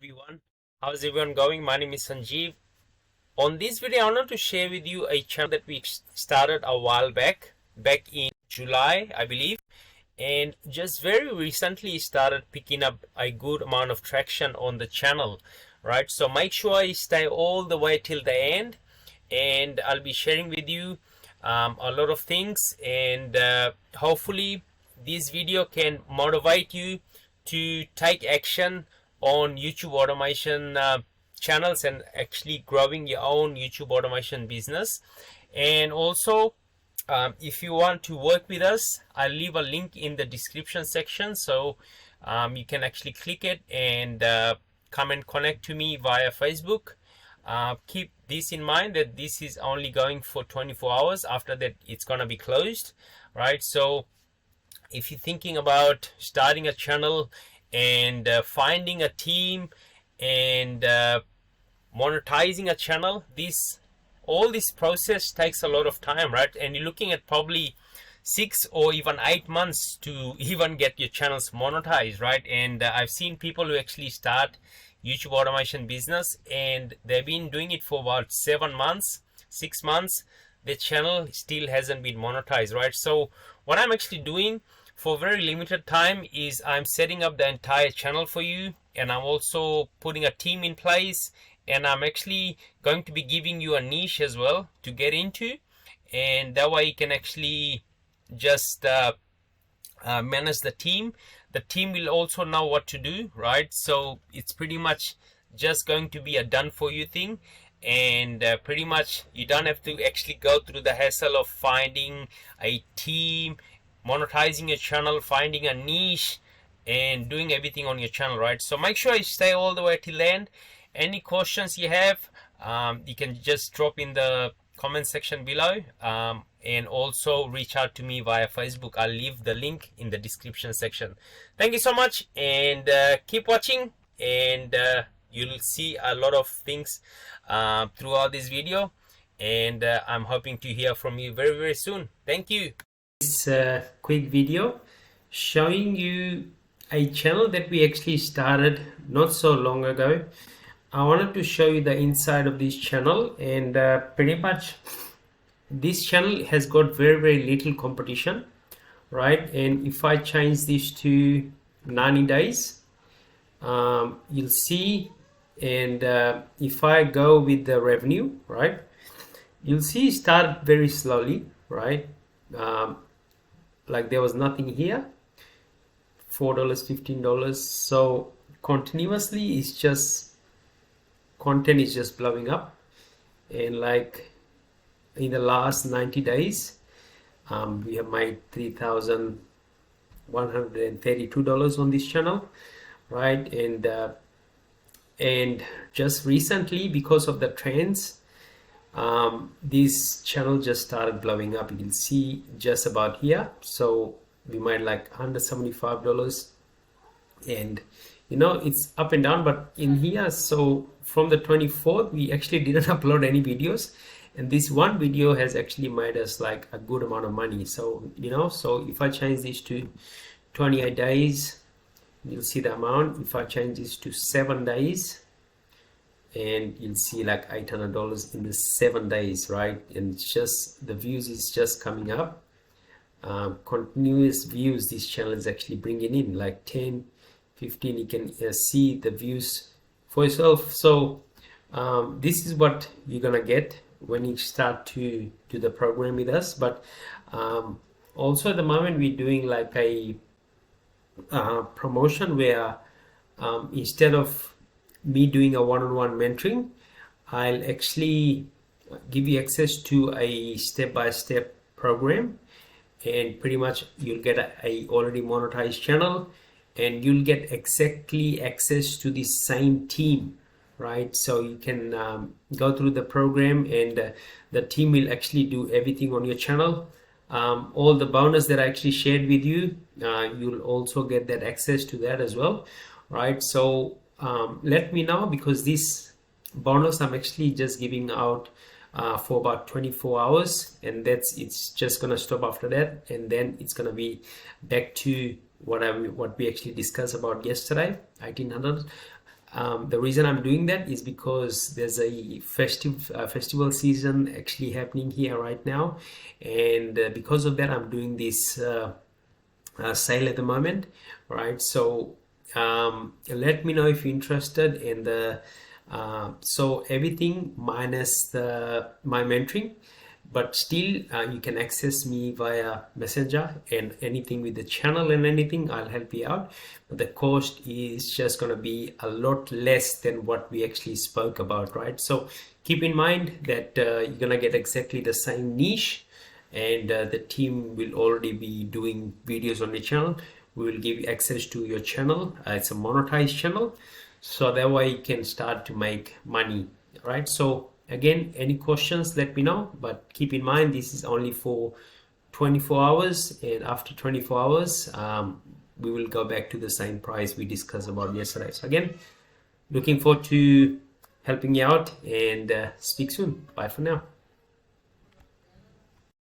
everyone. How's everyone going? My name is Sanjeev. On this video, I want to share with you a channel that we started a while back in July, I believe, and just very recently started picking up a good amount of traction on the channel, right? So make sure you stay all the way till the end, and I'll be sharing with you a lot of things, and hopefully this video can motivate you to take action on YouTube automation channels and actually growing your own YouTube automation business. And also, if you want to work with us, I'll leave a link in the description section, so you can actually click it and come and connect to me via Facebook. Keep this in mind that this is only going for 24 hours. After that, it's gonna be closed, right? So if you're thinking about starting a channel and finding a team and monetizing a channel, all this process takes a lot of time, right? And you're looking at probably 6 or even 8 months to even get your channels monetized, right? And I've seen people who actually start YouTube automation business and they've been doing it for about 7 months, 6 months. The channel still hasn't been monetized, right? So what I'm actually doing for very limited time is I'm setting up the entire channel for you, and I'm also putting a team in place, and I'm actually going to be giving you a niche as well to get into, and that way you can actually just manage the team. The team will also know what to do, right? So it's pretty much just going to be a done for you thing, and pretty much you don't have to actually go through the hassle of finding a team, monetizing your channel, finding a niche, and doing everything on your channel, right? So make sure you stay all the way till the end. Any questions you have, you can just drop in the comment section below, and also reach out to me via Facebook. I'll leave the link in the description section. Thank you so much, and keep watching, and you'll see a lot of things throughout this video, and I'm hoping to hear from you very, very soon. Thank you. This quick video showing you a channel that we actually started not so long ago. I wanted to show you the inside of this channel, and pretty much this channel has got very little competition, right? And if I change this to 90 days, you'll see, and if I go with the revenue, right, you'll see it started very slowly, right? Like there was nothing here, $4, $15. So continuously it's just content is just blowing up, and like in the last 90 days we have made $3,132 on this channel, right? And just recently, because of the trends, this channel just started blowing up. You can see just about here, so we made like $175, and you know it's up and down, but in here, so from the 24th we actually didn't upload any videos, and this one video has actually made us like a good amount of money. So you know, so if I change this to 28 days, you'll see the amount. If I change this to 7 days, and you'll see like $800 in the 7 days, right? And it's just the views is just coming up, continuous views. This channel is actually bringing in like 10, 15. You can see the views for yourself. So this is what you're gonna get when you start to do the program with us. But also at the moment we're doing like a promotion where instead of me doing a one-on-one mentoring, I'll actually give you access to a step-by-step program, and pretty much you'll get a already monetized channel, and you'll get exactly access to the same team, right? So you can go through the program, and the team will actually do everything on your channel. All the bonus that I actually shared with you, you'll also get that access to that as well, right? So let me know, because this bonus I'm actually just giving out for about 24 hours, and it's just gonna stop after that, and then it's gonna be back to what we actually discussed about yesterday, 1800. The reason I'm doing that is because there's a festival season actually happening here right now, and because of that I'm doing this sale at the moment, right? So let me know if you're interested in the so everything minus my mentoring, but still you can access me via messenger, and anything with the channel and anything I'll help you out, but the cost is just going to be a lot less than what we actually spoke about, right? So keep in mind that you're going to get exactly the same niche, and the team will already be doing videos on the channel. We will give you access to your channel. It's a monetized channel, so that way you can start to make money, right? So again, any questions, let me know, but keep in mind this is only for 24 hours, and after 24 hours we will go back to the same price we discussed about yesterday. So again, looking forward to helping you out, and speak soon. Bye for now.